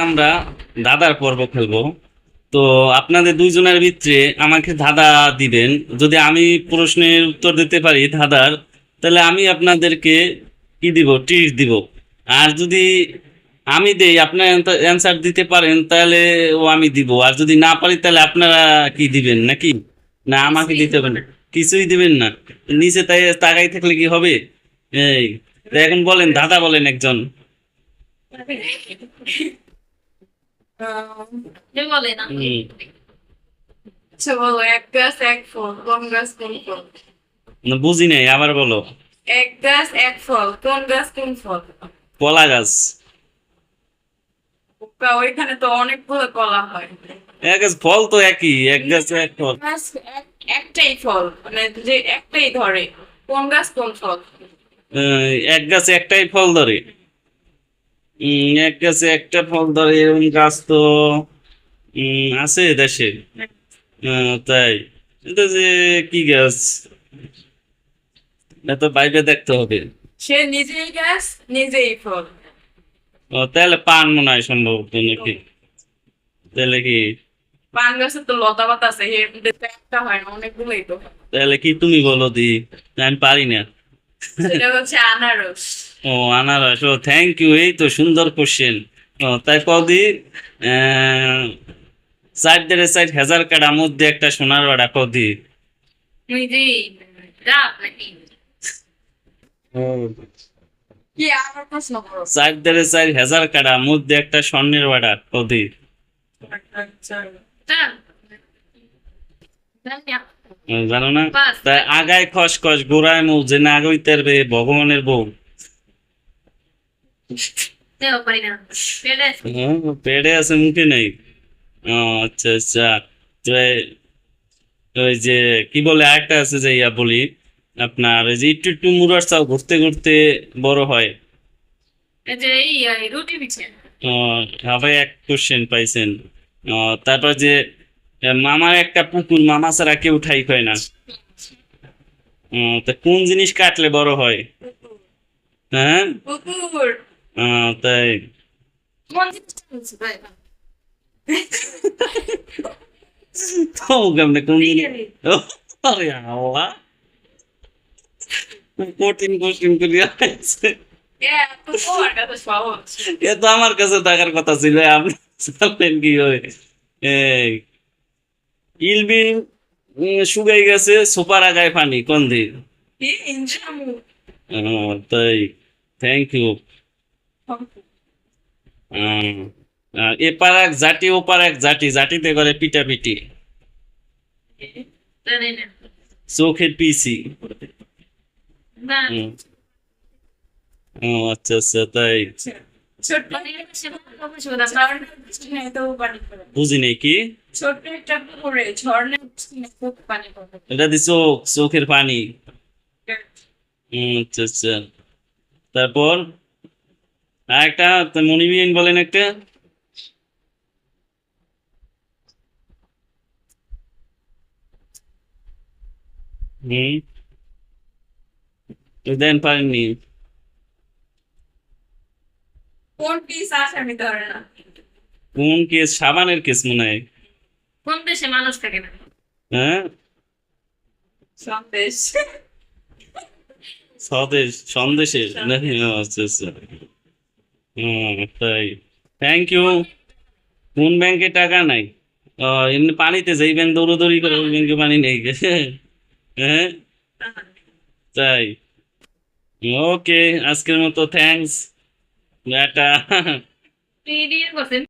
আমরা ধাঁধার পর্ব খেলবো। তো আপনাদের দুইজনের ভিতরে আমাকে ধাঁধা দিবেন। যদি আমি প্রশ্নের উত্তর দিতে পারি ধাঁধার, তাহলে আমি আপনাদেরকে কি দিব, টিপস দিব। আর যদি আমি দেই আপনার অ্যান্সার দিতে পারেন তাহলে ও আমি দিব, আর যদি না পারি তাহলে আপনারা কি দিবেন নাকি? না আমাকে দিতে হবে না, কিছুই দিবেন না? নিচে তাই তাকাই থাকলে কি হবে? এই তো এখন বলেন, ধাঁধা বলেন একজন। যে বলে না হুম, আচ্ছা বলো, এক গাছ এক ফল, কোন গাছ কোন ফল? না বুঝি নাই, আবার বলো। এক গাছ এক ফল, কোন গাছ কোন ফল? কলা গাছ। ওইখানে তো অনেকগুলো কলা হয়। এক গাছ ফল তো একই, এক গাছ এক ফল। গাছ একটাই ফল, মানে যে একটাই ধরে, কোন গাছ কোন ফল? এক গাছে একটাই ফল ধরে। এক গাছে একটা ফল ধরে এরকম গাছ তো আছে দেশে। তাই এটা যে কি গাছ, এটা বাইরে দেখতে হবে। সে নিজেই গাছ, নিজেই ফল। তাহলে পান মনে হয় সম্ভবত নাকি? তাহলে কি? পান গাছে তো লতা পাতা আছে, এর মধ্যে তো একটা হয় না, অনেকগুলোই তো হয়। তাহলে কি তুমি বলো দি, আমি পারি না। সেটা হচ্ছে আনারস। ও আনারস, ও থ্যাংক ইউ, এই তো সুন্দর কোশ্চেন। ও তাই কদি, চার দেড়ে 4,000 কাটার মধ্যে একটা সোনার বাড়া কদি। নিজেই রাত নাকি? কি আবার প্রশ্ন করো। 4,500 কাটার মধ্যে একটা স্বর্ণের বাড়া কদি। আচ্ছা তা, জানি না। জানো না? বাস তাই আগায় খসখস গোড়ায় মুখ, যে না আগইতে পারবে ভগবানের বউ। দেও পারি না, পেরে পেড়ে আছে মুখে নেই। ও আচ্ছা আচ্ছা। তো ওই যে কি বলে আরেকটা আছে যে ইয়া বলি, আপনার ওই যে একটু একটু মুড়ার চাও ঘুরতে ঘুরতে বড় হয়। এই যে এই রুটি পিঠে। সবাই এক কোশ্চেন পাইছেন। তারপর যে মামার একটা পুকুর, মামা ছাড়া কেউ ঠাই হয় না। তা কোন জিনিস কাটলে বড় হয়? হ্যাঁ। কুকুর। তাই কোন জিনিসটা বলছি ভাই? তো কেমনে কোন জিনিস? ও, আরে আল্লাহ, কঠিন কোশ্চেন করিয়া আইছে। তো তোমার কাছে সহজ। এ তো আমার কাছে থাকার কথা ছিল, আপনি জানলেন কি হয়? এই ইলবিন শুকাই গেছে, সুপার আগায় পানি কোন দিন? কি ইনজামু? তাই থ্যাংক ইউ। এপার এক জাতি ওপার এক জাতি, জাতিতে করে পিটাপিটি। জানি না। চোখের পিসি। না। হুম, ও আচ্ছা আচ্ছা তাই। ছোট্ট ঝর্ণার নেই তো পানি পড়ে। বুঝি নাই কি? ছোট্ট একটা পুকুরে ঝর্ণার খুব পানি পড়ে। এটা দি চোখ, চোখের পানি। আচ্ছা আচ্ছা। তারপর আরেকটা, মনিবিন বলেন একটা। হুম, দেন পারেননি। কোন পিস আসামি ধরে না? কোন কেস? সাবানের কেস মনে হয়। কোন দেশে মানুষ থাকে না? হ্যাঁ, সন্দেশ। স্বদেশ সন্দেশের নাকি? ও, আচ্ছা আচ্ছা। তাই থ্যাংক ইউ। কোন ব্যাংকে টাকা নাই? এমনি পানিতে, যেই ব্যাংক দৌড়দৌড়ি করে ওই ব্যাংকে পানি নেই। হ্যাঁ, তাই। ওকে, আজকের মতো থ্যাঙ্কস, টাটা। পিডিএ করছেন।